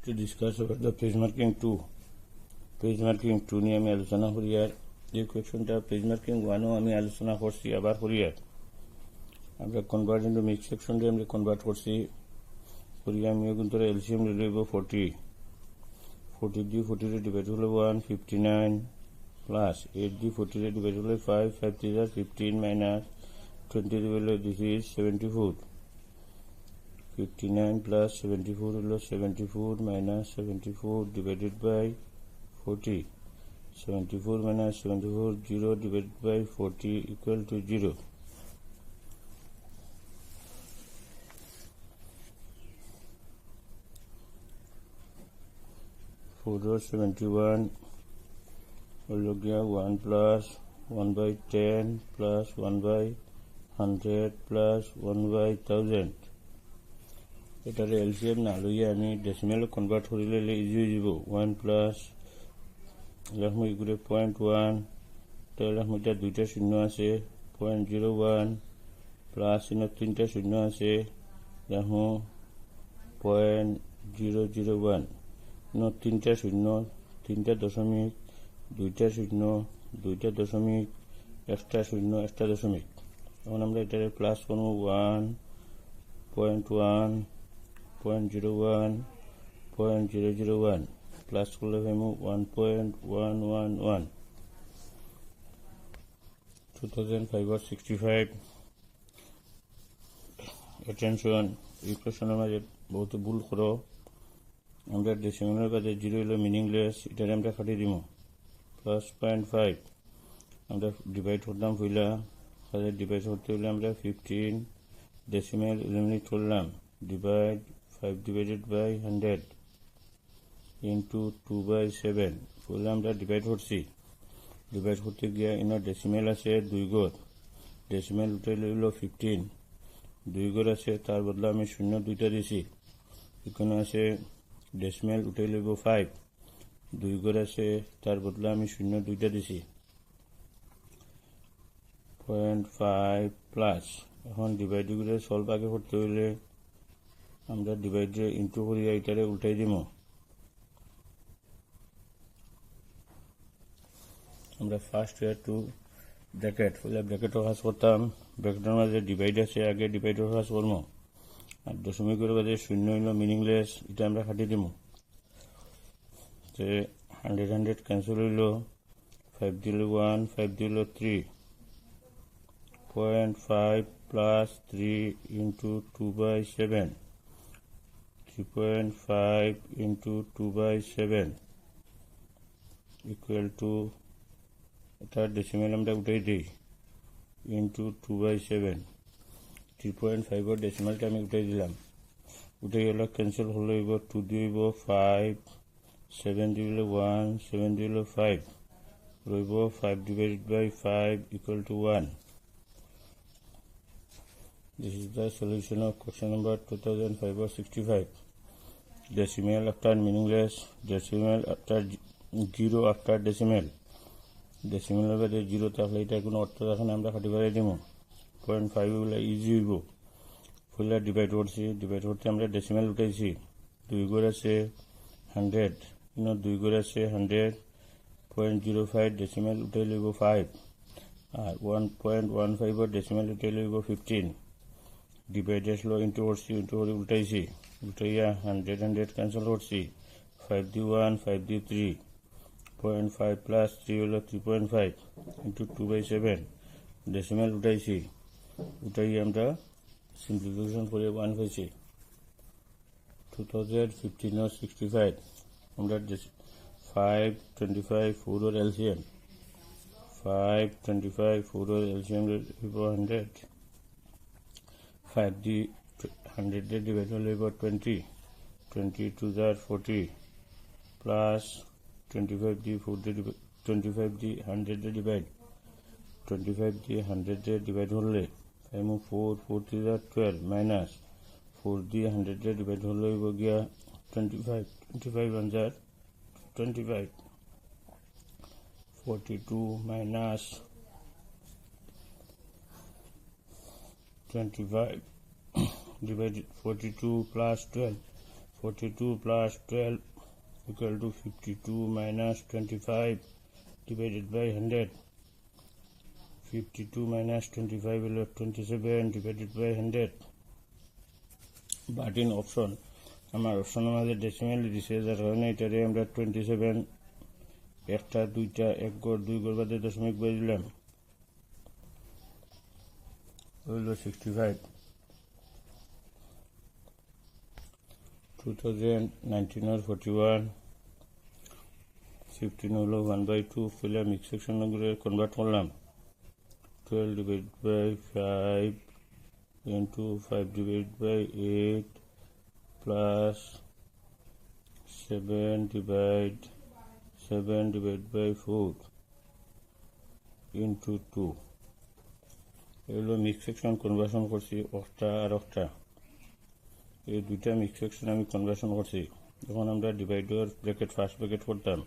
to discuss about the page marking 2. Page marking 2 নিয়ে আমি আলোচনা করি। আর এই কোয়েশ্চনটা পেজ মার্কিং 1ও আমি আলোচনা করছি, আবার করি। আর আমরা কনভার্ট ইন্টু মিক্স সেকশন দিয়ে আমরা কনভার্ট করছি করি। আমিও কিন্তু এলসিএম লইব 40 দিয়ে 40 ডিভাইড হলো 159 প্লাস 8 দিয়ে 40 ডিভাইড হলো 5 3 are 15 মাইনাস 20 ডিভাইড হলো দিস ইজ 74 59 plus 74 হলো 74 minus 74 divided by 40 74 minus 74 0 divided by 40 equal to 0 4 or 71 হলো গিয়া 1 plus 1 by 10 plus 1 by 100 plus 1 by 1000 এটারে এলসিএম না লইয়া আমি ডেসিমেল কনভার্ট করিলে ইজি হয়ে যাব। 1 প্লাস এরকম এগুলো 0.1 তাহলে এটা দুইটা শূন্য আছে 0.01 প্লাস তিনটা শূন্য আছে দেখো 0.001 তিনটা শূন্য তিনটা দশমিক দুইটা শূন্য দুইটা দশমিক একটা শূন্য একটা দশমিক। এখন আমরা এটারে প্লাস করবো 1.1 0.01 0.001 প্লাস করলে পাইমু 1.111 2005 অ্যাটেনশন এই কোশ্চেনের মাঝে বহুত ভুল করো। আমরা ডেসিমেলের কাছে 0 হলো মিনিংলেস, এটারে আমরা কাটি দিব প্লাস 0.5 আমরা ডিভাইড করলাম পইলা কাজে ডিভাইড করতে হলে আমরা 15 ডেসিমেল এলিমিনেট করলাম divide 5 divided by 100 into 2 by 7 বলে আমরা ডিভাইড করছি। ডিভাইড করতে গিয়া ইনার ডেসিমেল আছে 2 ঘর, ডেসিমেল উঠে লইল 15, 2 ঘর আছে তার বদলে আমি শূন্য দুইটা দিছি। এখানে আছে ডেসিমেল উঠে লইব 5, 2 ঘর আছে তার বদলে আমি শূন্য দুইটা দিছি 0.5 প্লাস। এখন ডিভাইড করে সলভ আগে করতে হইলে আমরা ডিভাইডে ইনটু করি এইটারে উল্টাই দিব। আমরা ফার্স্ট ইয়ার টু ব্র্যাকেট ফুলে ব্র্যাকেটও কাজ করতাম, ব্র্যাকেটের মাঝে ডিভাইড আছে আগে ডিভাইডের কাজ করবো। আর দশমিকের কাছে শূন্য হইল মিনিংলেস, এটা আমরা কাটি দিব। যে 100 ক্যান্সেল হইল 5 দিল 1 5 দিল 3 0.5 plus 3 into 2 by 7 3.5 into 2 by 7 equal to এটা ডেসিমেল আমরা উঠাই দিই into 2 by 7 3.5 এর ডেসিমেলটা আমি উঠাই দিলাম। উঠে গেল ক্যান্সেল হলো 2 দিব 5 7 দিল 1 7 দিল 5 রইব 5 divided by 5 equal to 1. This is the solution of question number 2005-65. Decimal after meaningless, decimal after 0 after decimal. Decimal এর কাছে 0 থাকলে এটা কোনো অর্থ রাখে না, আমরা কাটি বাড়াই দিব 0.5 গুলো ইজি হইব। ফুল ডিভাইড করছি, ডিভাইড করতে আমরা ডেসিমেল উঠাইছি 2 ঘর আছে 100 2 ঘর আছে 100 0.05 ডেসিমেল উঠাই লইব 5 আর 1.15 এর ডেসিমেল উঠাই লইব 15। ডিভাইড আসলো ইন্টু করছি, ইন্টু করে উল্টাইছি, উল্টাইয়া 100 ক্যান্সেল করছি 5 দিয়ে 1 5 দিয়ে 3 0.5 প্লাস 3 হলো 3.5 ইন্টু 2 by 7 ডেসিমেল উঠাইছি, উঠাই আমরা সিম্পলিফিকেশন করে 1 পাইছি। 2015-65 আমরা 5 25 4 এর এলসিএম 5 25 4 এর এলসিএম 100 5 দি 100 দিয়ে ডিভাইড হলে 20 22 are 40 প্লাস 25 দি 4 দিয়ে 25 দি 100 দিয়ে ডিভাইড 25 দি 100 দিয়ে ডিভাইড হলে 4 40 are 12 মাইনাস 4 দিয়ে 100 দিয়ে ডিভাইড হলে গিয়া 25 1 are 25 42 minus 25 divided 42 plus 12 42 plus 12 equal to 52 minus 25 divided by 100. 52 minus 25 will be 27 divided by 100. But in option, আমার অপশনের মাঝে ডেসিমেল দিছে, যার কারণে এটারে আমরা 27 একটা দুইটা এক গড় দুই গড় বাদে দশমিক বই দিলাম, হইল 65. 2019 or 41 15 হলো 1/2 ফেলে মিক্স সেকশন করে কনভার্ট করলাম. 12 divided by 5 into 5 divided by 8 plus 7 divided by 4 into 2. এগুলো মিক্স সেকশন কনভার্সন করছি একটা আর একটা, এই দুইটা মিক্স সেকশন আমি কনভার্সন করছি. যখন আমরা ডিভাইডার ব্র্যাকেট ফার্স্ট ব্র্যাকেট করতাম,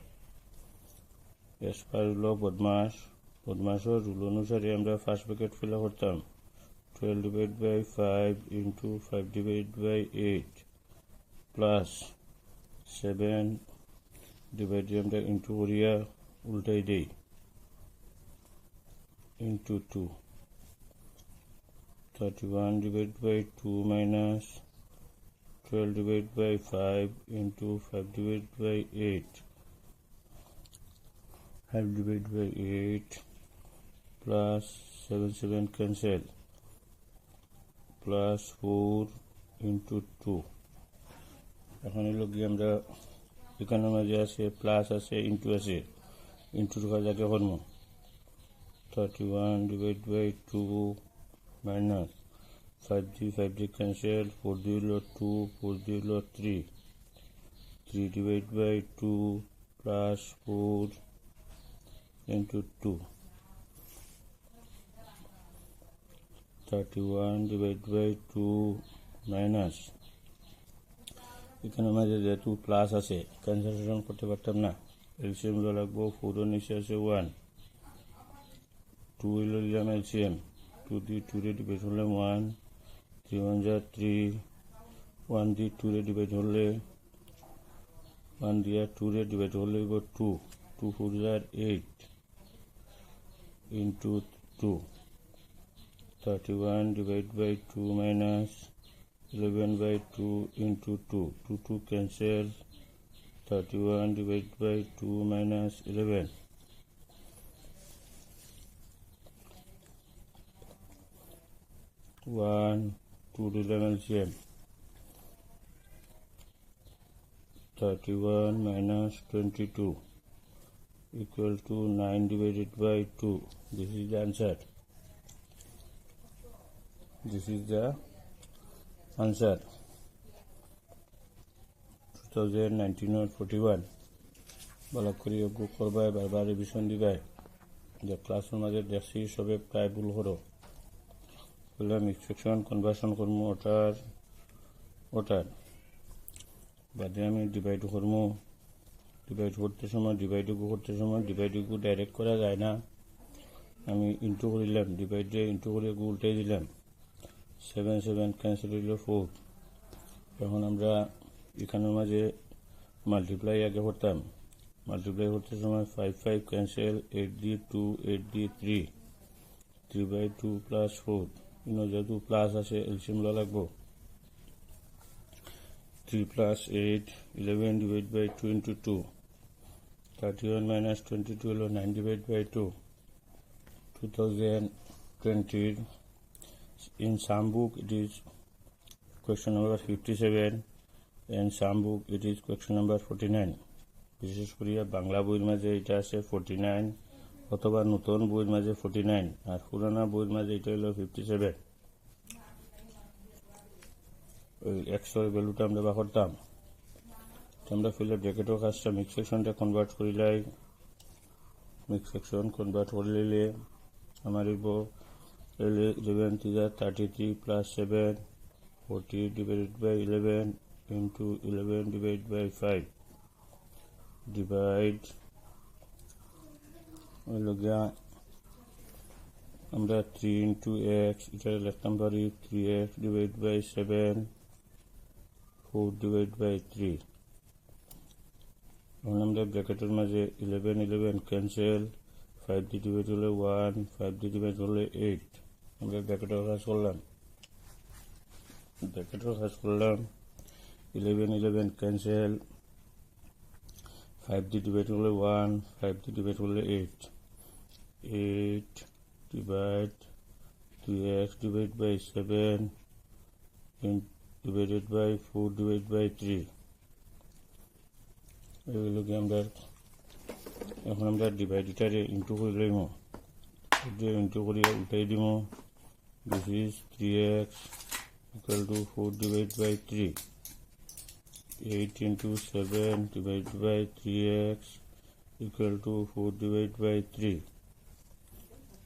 এস পার হলো বদমাসের রুল অনুসারে আমরা ফার্স্ট ব্র্যাকেট ফিল করতাম. 12 divided by 5 into 5 divided by 8 plus 7 divided আমরা ইন্টু করিয়া উল্টাই দেই into 2. 31 divided by 2 minus 12 divided by 5 into 5 divided by 8. 5 divided by 8 plus 7 cancel plus 4 into 2. এখন হলো কি আমরা এখানে মাঝে আছে প্লাস আছে ইন্টু আছে, ইন্টুর কাজাকে করব. 31 divided by 2 minus 5 cancel, 4 হলো 2, 4 হলো 3 divided by 2 plus 4 into 2. 31 divided by 2 minus এখানে মাঝে যেহেতু প্লাস আছে ক্যান্সেলেশন করতে পারতাম না, এলসিএম লাগবো. 4 এর নিচে আছে 1, 2 হইল দিলাম এলসিএম, 2 দিয়ে 2 রে ডিভাইড হলে 1, 3 1 যা 3, 1 দিয়ে 2 রে ডিভাইড হলে 1 দিয়ে 2 রে ডিভাইড হলে 2, 2 4 যা 8 into 2. 31 divided by 2 minus 11 by 2 into 2, 2 cancel. 31 divided by 2 minus 11. 1 2 LCM. 31 minus 22 equal to 9 divided by 2. This is the answer. This is the answer. 2019 or 41. ভালো করে অঙ্ক করবাই, বারবার রিভিশন দিবাই. যে ক্লাসের মাঝে দেখছি সবে প্রায় ভুল করো, বলে মিক্স সেকশন কনভার্সন করবো ওটার বাদে আমি ডিভাইড করবো. ডিভাইড করতে সময় ডিভাইডগুলো ডাইরেক্ট করা যায় না, আমি ইন্টু করিলাম, ডিভাইডে ইন্টু করে উল্টাই দিলাম. 7 ক্যান্সেল হইল 4. এখন আমরা এখানের মাঝে মাল্টিপ্লাই আগে করতাম, মাল্টিপ্লাই করতে সময় 5 ক্যান্সেল, 8 দিয়ে 2, 8 দিয়ে 3, 3/2 প্লাস 4. যেহেতু প্লাস আছে এলসিএম লাগবো. 3 plus 8 11 divided by 2 into 2. 31 minus 22 হলো 9 divided by 2. 2020 in some book it is question number 57 and some book it is question number 49. বিশেষ করে বাংলা বইয়ের মাঝে এটা আছে 49 অথবা নতুন বইয়ের মাঝে 49 আর পুরানা বইয়ের মাঝে এটা হলো 57. ওই এক্সের ভ্যালুটা আমরা ব্যবহার করতাম, আমরা ফিলে ব্র্যাকেটের কাজটা মিক্স সেকশনটা কনভার্ট করিলাই. মিক্স সেকশন কনভার্ট করলে আমার 11 33 plus 7 40 divided by 11 into 11 divided by 5 divide আমরা 3 into x এটা লিখতাম পারি 3x divided by 7 4 divided by 3 এখন আমরা ব্র্যাকেটের মাঝে 11 11 ক্যান্সেল 5 দিয়ে ডিভাইড হলে 1 5 দিয়ে ডিভাইড হলে 8 আমরা ব্র্যাকেটের কাজ করলাম 11 11 ক্যান্সেল 5 দিয়ে ডিভাইড হলে 1 5 দিয়ে ডিভাইড হলে 8 8 divide 2x divided by 7 divided by 4 divided by 3 এগুলোকে আমরা এখন আমরা ডিভাইডেটারে ইন্টু করে লইম ইন্টু করিয়া উল্টাই দিব this is 3x equal to 4 divided by 3 8 into 7 divided by 3x equal to 4 divided by 3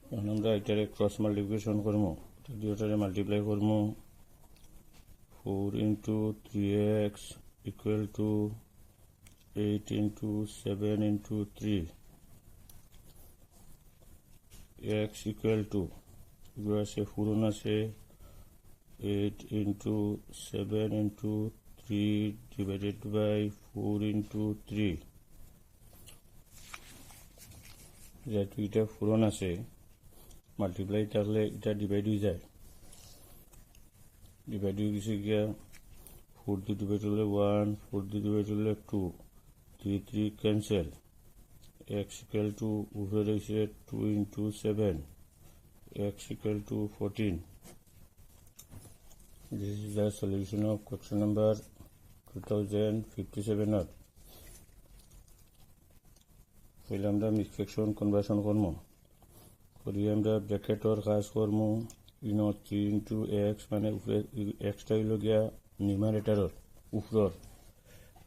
এখন আমরা এটারে ক্রস মাল্টিপ্লিকেশন করবো দুইটারে মাল্টিপ্লাই করবো 4 into 3x equal to 8 into 7 into 3 x equal to এগুলো আছে পূরণ আছে 8 into 7 into 3 divided by 4 into 3 যেহেতু এটা পূরণ আছে মাল্টিপ্লাই থাকলে এটা ডিভাইড হয়ে যায় ডিভাইড হয়ে গেছে গিয়া 4 দিয়ে ডিভাইড হলে 1 4 দিয়ে ডিভাইড হলে 2 3 3 ক্যান্সেল x equal to উপরে রয়েছে 2 into 7 x equal to 14 this is the solution of question number 2057 of পহলে আমরা মিক্স ফ্র্যাকশন কনভার্সন করবো করি আমরা ব্র্যাকেটর কাজ করবো 3 into x মানে উপরে xটা হইল গিয়া নিউমারেটরের উপর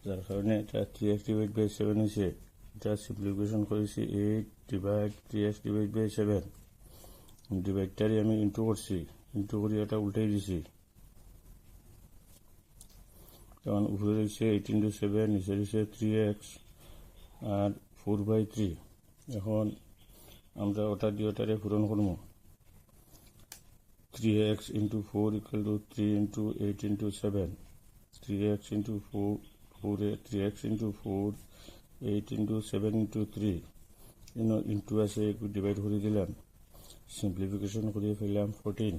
যার কারণে এটা 3x divided by 7 হয়েছে এটা সিম্পলিফিকেশন করেছি 8 ডিভাইড 3x divided by 7 ডিভাইডটারে আমি ইন্টু করছি ইন্টু করি এটা উল্টাই দিছি যেমন উপরে রয়েছে 8 into 7 নিচে রয়েছে 3x আর 4/3 এখন আমরা ওটা দিয়ে ওটারে পূরণ করবো 3x into 4 equal to 3 into 8 into 7 3x into 4 3x into 4 8 into 7 into 3 into আছে ডিভাইড করে দিলাম সিম্পলিফিকেশন করে ফেললাম 14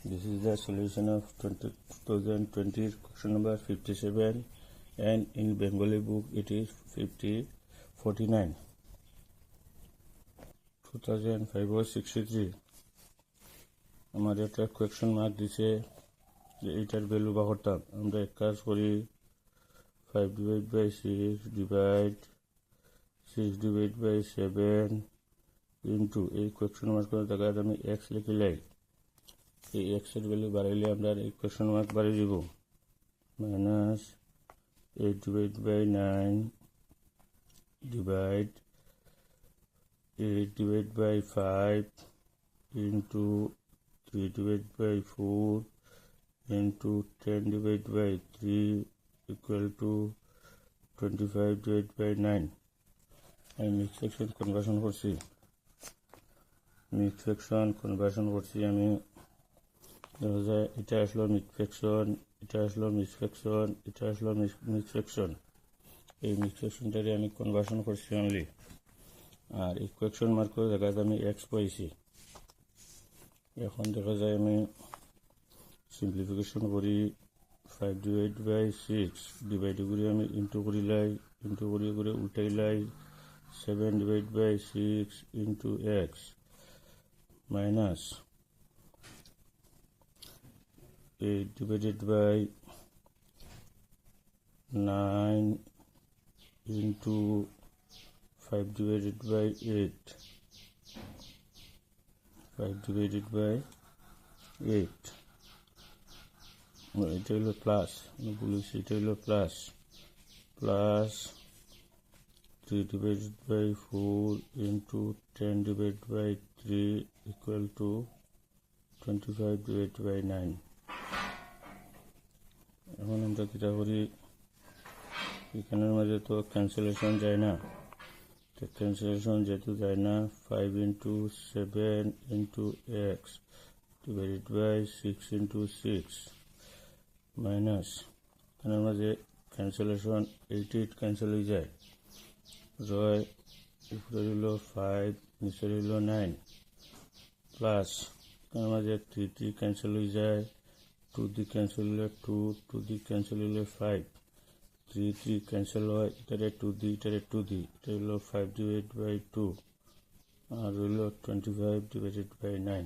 this is the solution of 2020 question number 57 and in Bengali book it is 49 2005 আমার একটা কোয়েকশন মার্ক দিছে যে এইটার ভ্যালু বা করতাম আমরা এক কাজ করি 5 divided by 6 divide 6 divided by 7 into এই কোয়েকশন মার্কের জায়গায় আমি x লিখিলাই এই x এর ভ্যালু বাড়াইলে আমরা এই কোয়েকশন মার্ক বাড়িয়ে দিব minus 8 divided by 9 divide 8 divided by 5 into 3 divided by 4 into 10 divided by 3 equal to 25 divided by 9 আমি মিক্স ফ্র্যাকশন কনভার্সন করছি আমি দেখা যায় এটা আসলো মিক্স ফ্র্যাকশন এটা আসলো মিক্স ফ্র্যাকশন এটা আসলো মিক্স ফ্র্যাকশন এই মিক্স ফ্র্যাকশনটারে আমি কনভার্সন করছি অনলি আর এই কোয়েকশন মার্কের জায়গায় আমি এক্স পাইছি এখন দেখা যায় আমি সিম্পলিফিকেশন করি 5 divided by 6 ডিভাইড করে আমি ইন্টু করিলাই ইন্টু করে উল্টাইলাই 7 divided by 6 into x minus 8 divided by 9 into 5 divided by 8 5 divided by 8 এটা হলো প্লাস বলেছি এটা হলো plus 3 divided by 4 into 10 divided by 3 equal to 25 divided by 9 এখন আমরা যেটা করি এখানের মাঝে তো ক্যান্সেলেশন যায় না তো ক্যান্সেলেশন যেহেতু যায় না 5 into 7 into x divided by 6 into 6 minus এর মাঝে ক্যান্সেলেশন 8 ক্যান্সেল হয়ে যায়, রয় উপরে হইল 5 নিচে হইল 9 প্লাস এর মাঝে 3 ক্যান্সেল হয়ে যায়, 2 ক্যান্সেল হইলে 2 ক্যান্সেল হইলে 5, 3 ক্যান্সেল হয়, এটারে 2 এটারে 2 এটা হইল 5 ডিভাইড বাই 2 আর হইল 25 ডিভাইডেড বাই 9।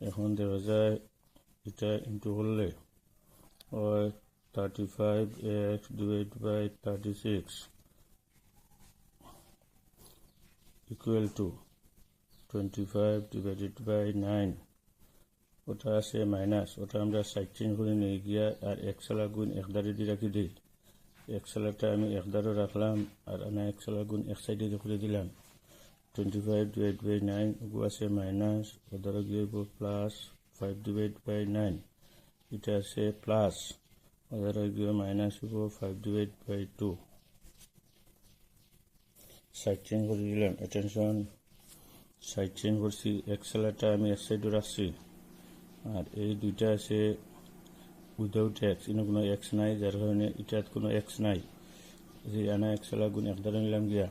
এখন দেখা যায় এটা ইন্টু করলে হয় 35x divide by 36 equal to 25 divided by 9। ওটা আছে মাইনাস, ওটা আমরা সাইড চেঞ্জ করে নিয়ে গিয়া আর এক সালা গুণ এক দাঁড়ে দিয়ে রাখি দিই। এক সালাটা আমি এক দাঁড়ও রাখলাম আর আমি এক সালা গুণ এক সাইডে করে দিলাম। 25 ডিভাইড বাই 9 ওগু আছে মাইনাস, ওদারও গিয়ে প্লাস 5 ডিভাইড বাই 9 এটা আছে প্লাস, ওদারও গিয়ে মাইনাস হইব 5 ডিভাইড বাই 2। সাইড চেঞ্জ করে দিলাম, অ্যাটেনশন সাইড চেঞ্জ করছি, এক সালাটা আমি এক সাইডে রাখছি আর এই দুইটা আছে উইদাউট এক্স, এনে কোনো এক্স নাই, যার কারণে এটাত কোনো এক্স নাই। যে আনা এক সালা গুণ এক দ্বারা নিলাম গিয়া,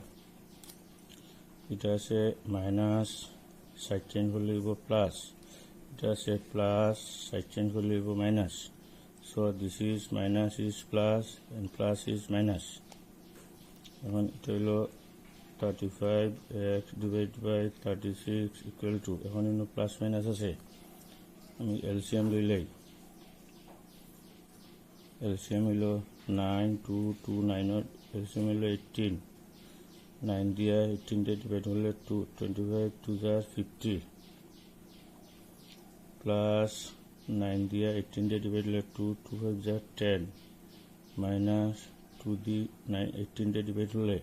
এটা আছে মাইনাস, সাইড চেঞ্জ করলে হইব প্লাস, এটা আছে প্লাস, সাইড চেঞ্জ করলে হইব minus. So this is minus is plus and plus is minus. এখন এটা হইল 35x divide by 36 equal two, এখন ইনো প্লাস মাইনাস আছে, আমি এলসিএম লইলাই। এলসিএম হইল 9 2 2 9 এলসিএম হইল 18, 9 দিয়া 18 দিয়ে ডিভাইড হলে 2 25 2 50 প্লাস 9 দিয়া 18 দিয়ে ডিভাইড হলে 2 2 5 10 মাইনাস 2 দি 9 18 দিয়ে ডিভাইড হলে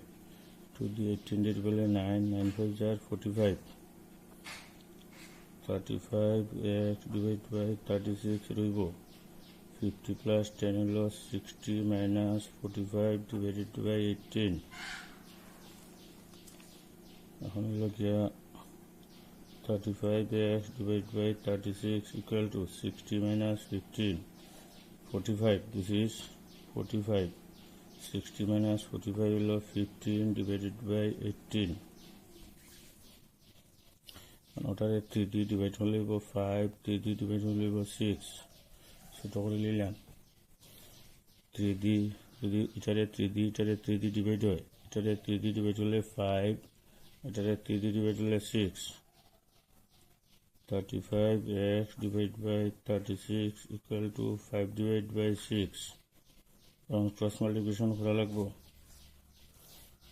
2 দি 18 দিয়ে ডিভাইড হলে 9 9 5 45 35x ডিভাইড বাই 36 রইব 50 প্লাস 10 হল 60 মাইনাস 45 ডিভাইডেড বাই 18। এখন হলো গিয়া 35x divide by 36 equal to 60 minus 15 45, this is 45, 60 minus 45 হলো 15 ডিভাইডেড বাই 18। ওটারে 3d ডিভাইড হলে 5, 3d ডিভাইড হলে 6, ছোট করে নিলাম। 3d যদি এটারে 3d ডিভাইড হয়, এটারে 3d ডিভাইড হলে 5, এটারে 3d ডিভাইড হলে 6, 35x divide by 36 equal to 5 divide by 6। এবং ক্রস মাল্টিপ্লিকেশন করা লাগবো,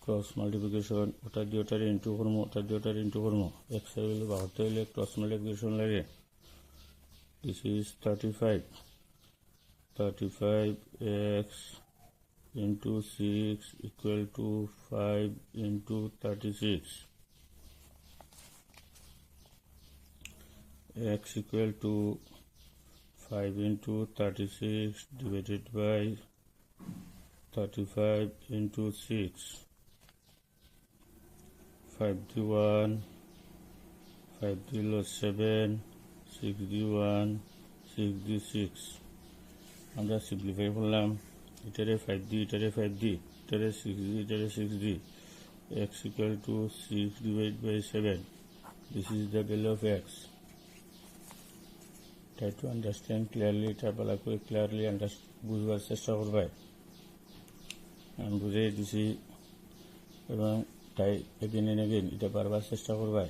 ক্রস মাল্টিপ্লিকেশন ওটা দিয়ে ওটারে ইন্টু করবো, ওটা দিয়ে ওটারে ইন্টু করবো, এক্স এর ভ্যালু বাড়াতে হলে ক্রস মাল্টিপ্লিকেশন লাগে। This is 35x into 6 equal to 5 into 36, x equal to 5 into 36 divided by 35 into 6, 5 d 1, 5 d 7, 6 d 1, 6 d 6। আমরা সিম্পলিফাই করলাম, এটারে 5d, এটারে 5d, এটারে 6d, এটারে 6d, x equal to 6 divided by 7. This is the value of x. Try to understand clearly, এটা ভালো করে clearly বুঝবার চেষ্টা করবে। আমি বুঝিয়ে দিছি এবং তাই এগেন এন্ড এগেন এটা বারবার চেষ্টা করবে।